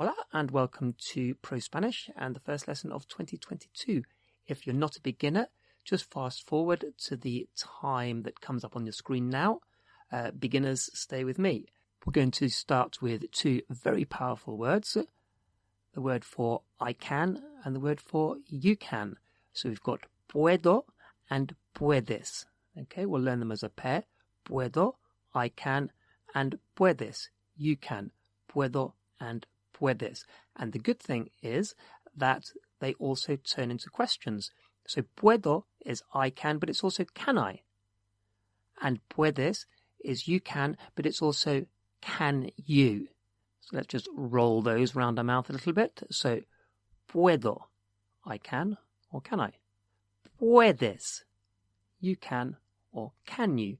Hola and welcome to ProSpanish and the first lesson of 2022. If you're not a beginner, just fast forward to the time that comes up on your screen now. Beginners, stay with me. We're going to start with two very powerful words. The word for I can and the word for you can. So we've got puedo and puedes. Okay, we'll learn them as a pair. Puedo, I can, and puedes, you can. Puedo and puedes. And the good thing is that they also turn into questions. So puedo is I can, but it's also can I. And puedes is you can, but it's also can you. So let's just roll those round our mouth a little bit. So puedo, I can, or can I? Puedes, you can, or can you?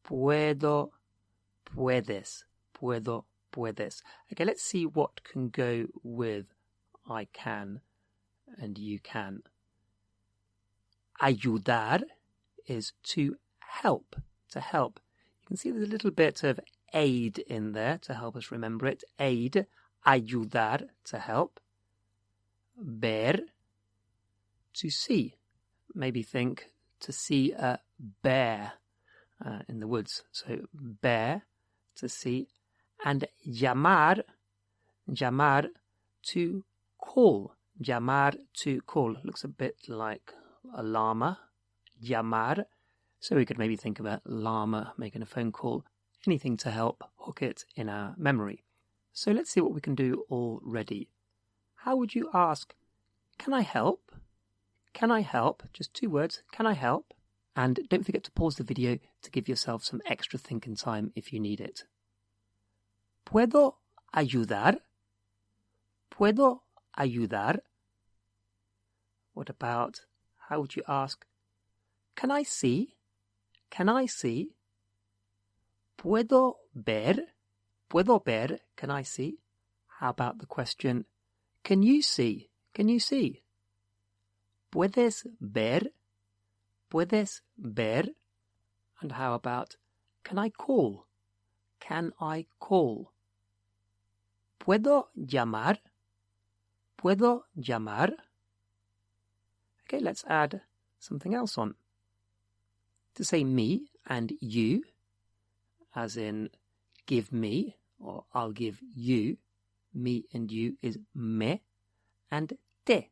Puedo, puedes, puedo, puedes. Okay, let's see what can go with I can and you can. Ayudar is to help, to help. You can see there's a little bit of aid in there to help us remember it. Aid, ayudar, to help. Ver, to see. Maybe think to see a bear in the woods. So bear, to see. And llamar, llamar, to call. Llamar, to call. Looks a bit like a llama. Llamar. So we could maybe think of a llama making a phone call. Anything to help hook it in our memory. So let's see what we can do already. How would you ask, can I help? Can I help? Just two words, can I help? And don't forget to pause the video to give yourself some extra thinking time if you need it. ¿Puedo ayudar? ¿Puedo ayudar? What about, how would you ask, can I see? Can I see? ¿Puedo ver? ¿Puedo ver? Can I see? How about the question, can you see? Can you see? ¿Puedes ver? ¿Puedes ver? And how about, can I call? Can I call? ¿Puedo llamar? ¿Puedo llamar? Okay, let's add something else on. To say me and you, as in give me, or I'll give you, me and you is me, and te,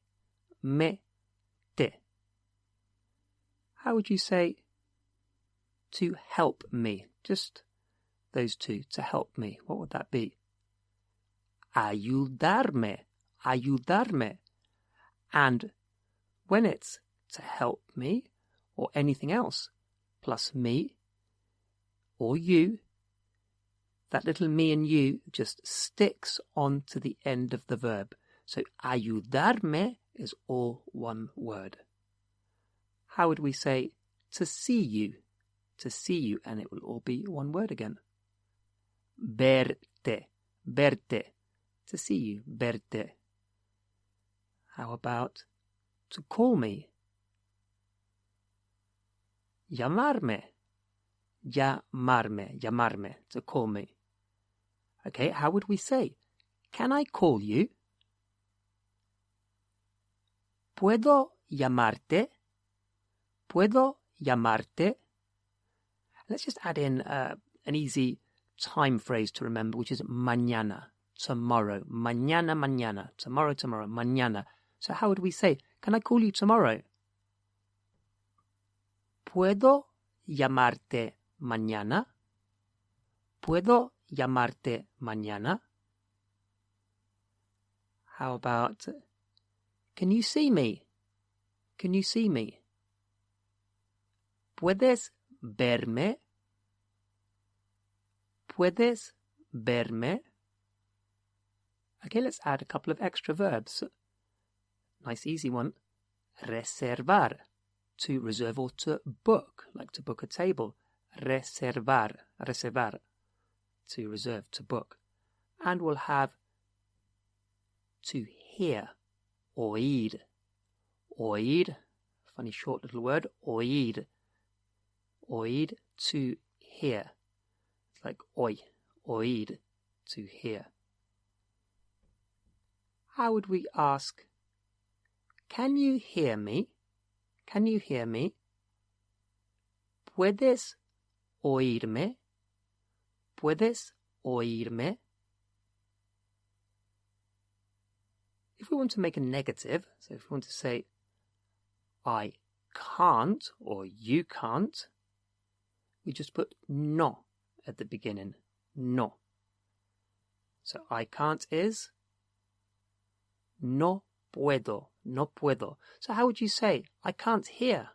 me, te. How would you say to help me? Just those two, to help me. What would that be? Ayudarme, ayudarme. And when it's to help me, or anything else, plus me, or you, that little me and you just sticks on to the end of the verb. So ayudarme is all one word. How would we say to see you? To see you, and it will all be one word again. Verte, verte. To see you, verte. How about to call me? Llamarme, llamarme, llamarme, to call me. Okay, how would we say, can I call you? ¿Puedo llamarte? ¿Puedo llamarte? Let's just add in an easy time phrase to remember, which is mañana, tomorrow. Mañana, mañana. Tomorrow, tomorrow. Mañana. So how would we say, can I call you tomorrow? ¿Puedo llamarte mañana? ¿Puedo llamarte mañana? How about, can you see me? Can you see me? ¿Puedes verme? ¿Puedes verme? Okay, let's add a couple of extra verbs. Nice easy one. Reservar, to reserve or to book, like to book a table. Reservar, reservar, to reserve, to book. And we'll have to hear, oír. Oír, funny short little word, oír. Oír, to hear. It's like oír, to hear. how would we ask, can you hear me? Can you hear me? ¿Puedes oírme? ¿Puedes oírme? If we want to make a negative, so if we want to say, I can't or you can't, we just put no at the beginning. No. So I can't is no puedo. No puedo. So how would you say, I can't hear?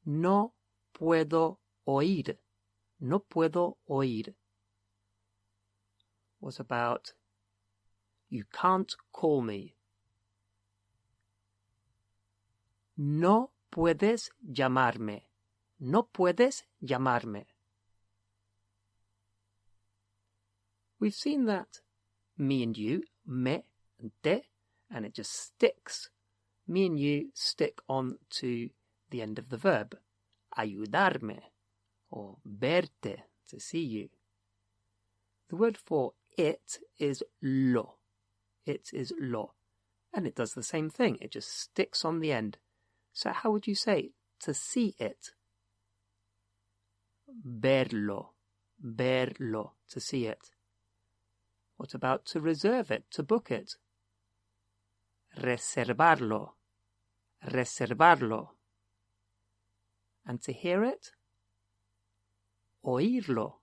No puedo oír. No puedo oír. What about, you can't call me? No puedes llamarme. No puedes llamarme. We've seen that me and you, me and te, and it just sticks. Me and you stick on to the end of the verb. Ayudarme, or verte, to see you. The word for it is lo. It is lo. And it does the same thing. It just sticks on the end. So how would you say to see it? Verlo. Verlo, to see it. What about to reserve it, to book it? Reservarlo. Reservarlo. And to hear it? Oírlo.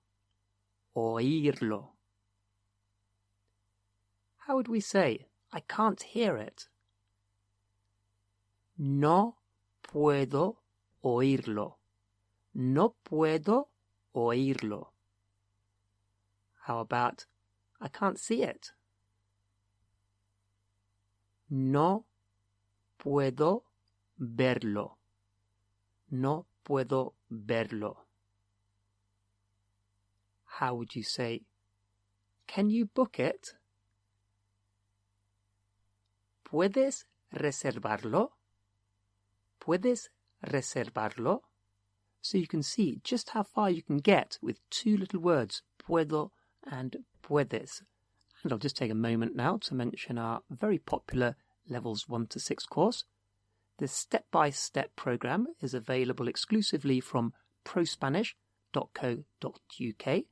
Oírlo. How would we say, I can't hear it? No puedo oírlo. No puedo oírlo. How about, I can't see it? No puedo verlo. No puedo verlo. How would you say, can you book it? ¿Puedes reservarlo? ¿Puedes reservarlo? So you can see just how far you can get with two little words, puedo and puedes. And I'll just take a moment now to mention our very popular Levels 1 to 6 course. This step-by-step program is available exclusively from ProSpanish.co.uk,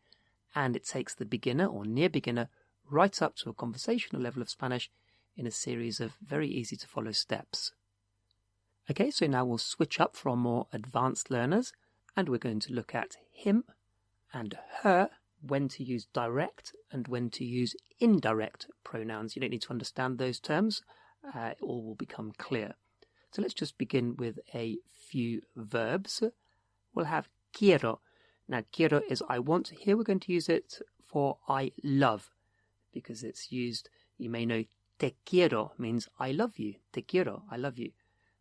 and it takes the beginner or near beginner right up to a conversational level of Spanish in a series of very easy to follow steps. Okay, so now we'll switch up for our more advanced learners, and we're going to look at him and her, when to use direct and when to use indirect pronouns. You don't need to understand those terms. It all will become clear. So let's just begin with a few verbs. We'll have quiero. Now, quiero is I want. Here we're going to use it for I love, because it's used, you may know, te quiero means I love you. Te quiero, I love you.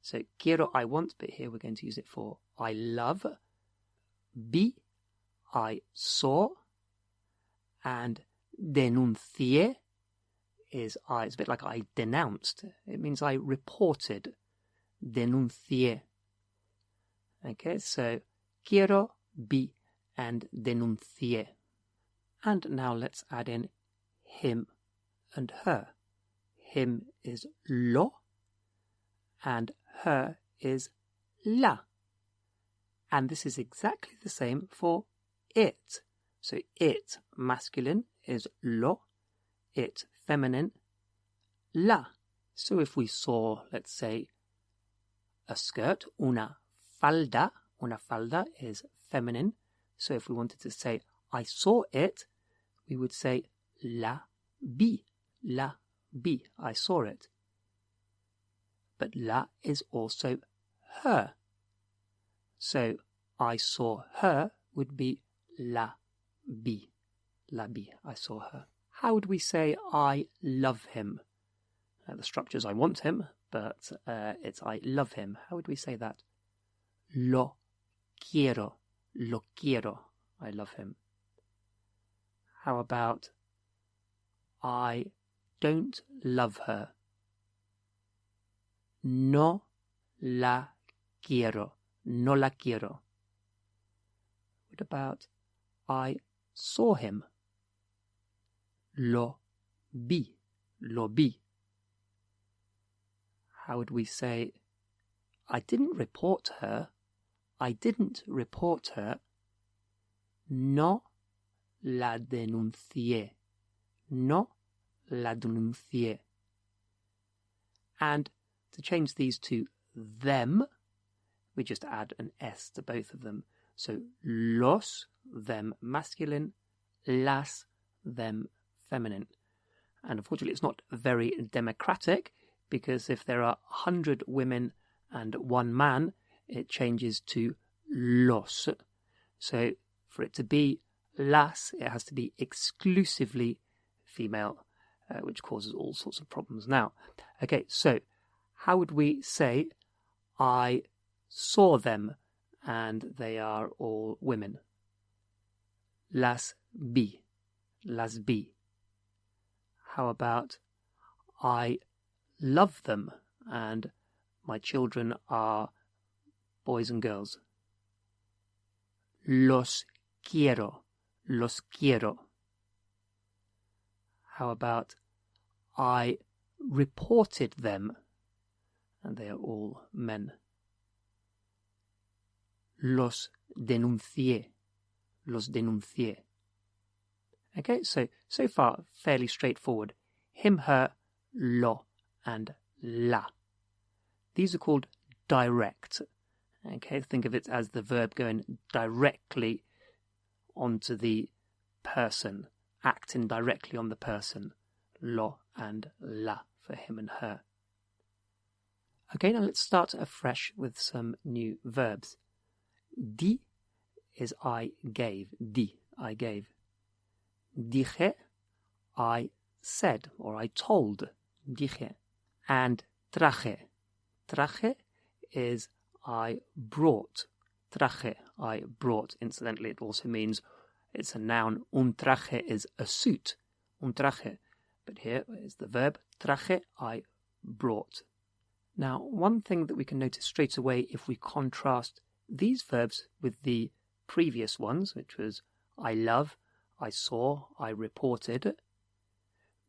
So quiero, I want, but here we're going to use it for I love. Vi, I saw. And denuncié is it's a bit like I denounced. It means I reported. Denuncié. Okay, so quiero, vi, and denuncié. And now let's add in him and her. Him is lo, and her is la. And this is exactly the same for it. So it, masculine, is lo, it, feminine, la. So if we saw, let's say, a skirt, una falda is feminine. So if we wanted to say, I saw it, we would say, la vi, I saw it. But la is also her. So I saw her would be la vi, I saw her. How would we say I love him? The structure is I want him, but it's I love him. How would we say that? Lo quiero, I love him. How about I don't love her? No la quiero, no la quiero. What about I saw him? Lo vi, lo vi. How would we say, I didn't report her, I didn't report her, no la denuncié, no la denuncié. And to change these to them, we just add an S to both of them. So los, them masculine, las, them feminine. And unfortunately it's not very democratic, because if there are 100 women and 1 man, it changes to los. So for it to be las, it has to be exclusively female, which causes all sorts of problems. Now, okay, so how would we say I saw them and they are all women? Las vi, las vi. How about I love them and my children are boys and girls? Los quiero, los quiero. How about I reported them and they are all men? Los denuncié, los denuncié. Okay, so far fairly straightforward. Him, her, lo, and la. These are called direct. Okay, think of it as the verb going directly onto the person, acting directly on the person. Lo and la for him and her. Okay, now let's start afresh with some new verbs. Di is I gave. Di, I gave. Dije, I said or I told. Dije. And traje. Traje is I brought. Traje, I brought. Incidentally, it also means it's a noun. Un traje is a suit. Un traje. But here is the verb. Traje, I brought. Now, one thing that we can notice straight away if we contrast these verbs with the previous ones, which was I love, I saw, I reported.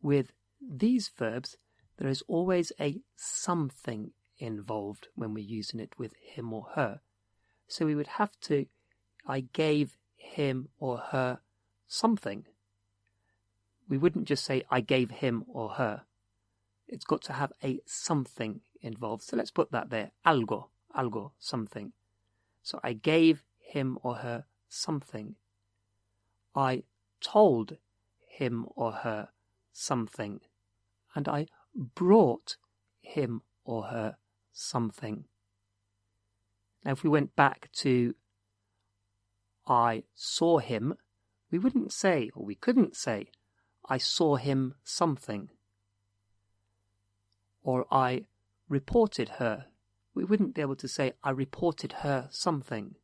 With these verbs, there is always a something involved when we're using it with him or her. So we would have to, I gave him or her something. We wouldn't just say I gave him or her. It's got to have a something involved. So let's put that there. Algo, algo, something. So I gave him or her something. I told him or her something. And I brought him or her something. Now if we went back to I saw him, we wouldn't say, or we couldn't say, I saw him something. Or I reported her. We wouldn't be able to say, I reported her something.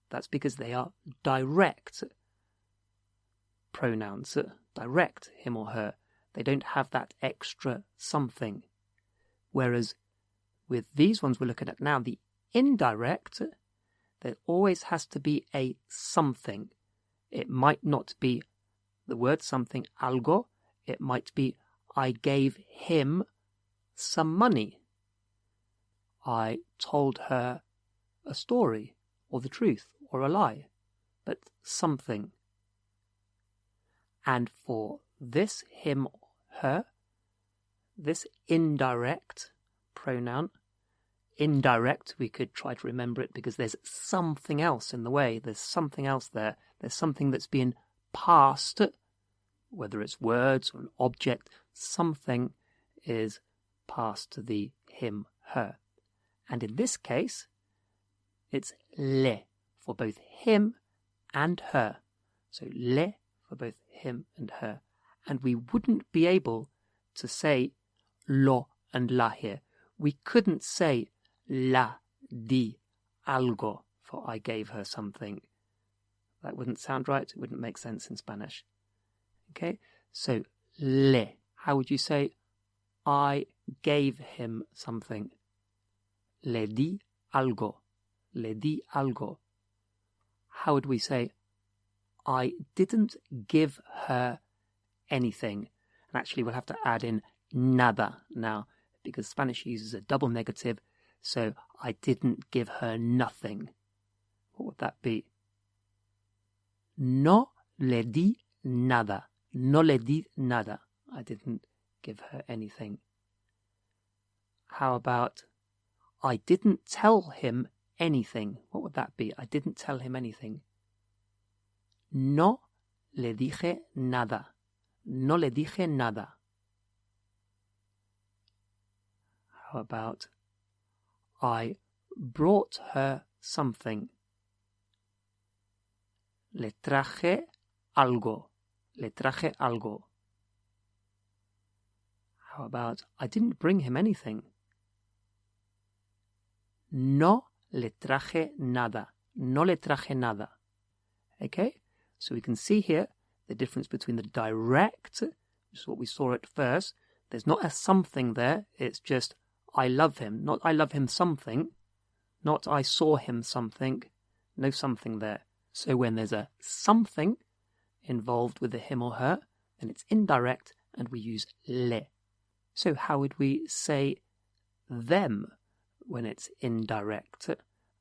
That's because they are direct pronouns, direct him or her. They don't have that extra something. Whereas with these ones we're looking at now, the indirect, there always has to be a something. It might not be the word something, algo. It might be I gave him some money. I told her a story, or the truth, or a lie, but something. And for this him, her, this indirect pronoun, indirect, we could try to remember it because there's something else in the way, there's something else there, there's something that's being passed, whether it's words or an object, something is passed to the him, her. And in this case, it's le for both him and her. So le for both him and her. And we wouldn't be able to say lo and la here. We couldn't say la di algo for I gave her something. That wouldn't sound right. It wouldn't make sense in Spanish. Okay, so le. How would you say I gave him something? Le di algo. Le di algo. How would we say I didn't give her anything. And actually we'll have to add in nada now, because Spanish uses a double negative, so I didn't give her nothing. What would that be? No le di nada. No le di nada. I didn't give her anything. How about I didn't tell him anything? What would that be? I didn't tell him anything. No le dije nada. No le dije nada. How about I brought her something? Le traje algo. Le traje algo. How about I didn't bring him anything? No le traje nada. No le traje nada. Okay? So we can see here the difference between the direct, which is what we saw at first. There's not a something there. It's just I love him. Not I love him something. Not I saw him something. No something there. So when there's a something involved with the him or her, then it's indirect and we use le. So how would we say them when it's indirect?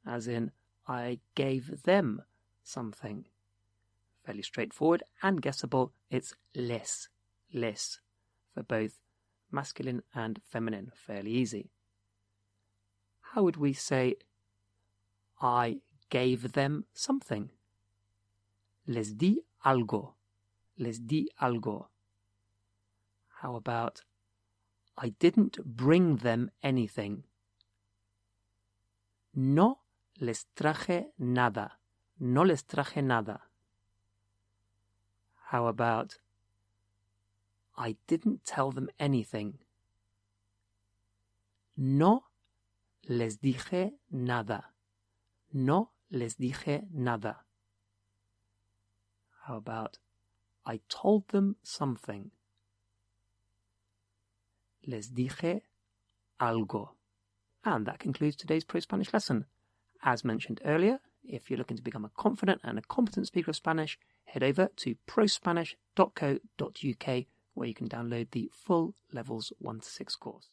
As in, I gave them something. Fairly straightforward and guessable. It's les. Les for both masculine and feminine. Fairly easy. How would we say I gave them something? Les di algo. Les di algo. How about I didn't bring them anything? No les traje nada. No les traje nada. How about I didn't tell them anything? No les dije nada. No les dije nada. How about I told them something? Les dije algo. And that concludes today's ProSpanish lesson. As mentioned earlier, if you're looking to become a confident and a competent speaker of Spanish, head over to prospanish.co.uk where you can download the full Levels 1 to 6 course.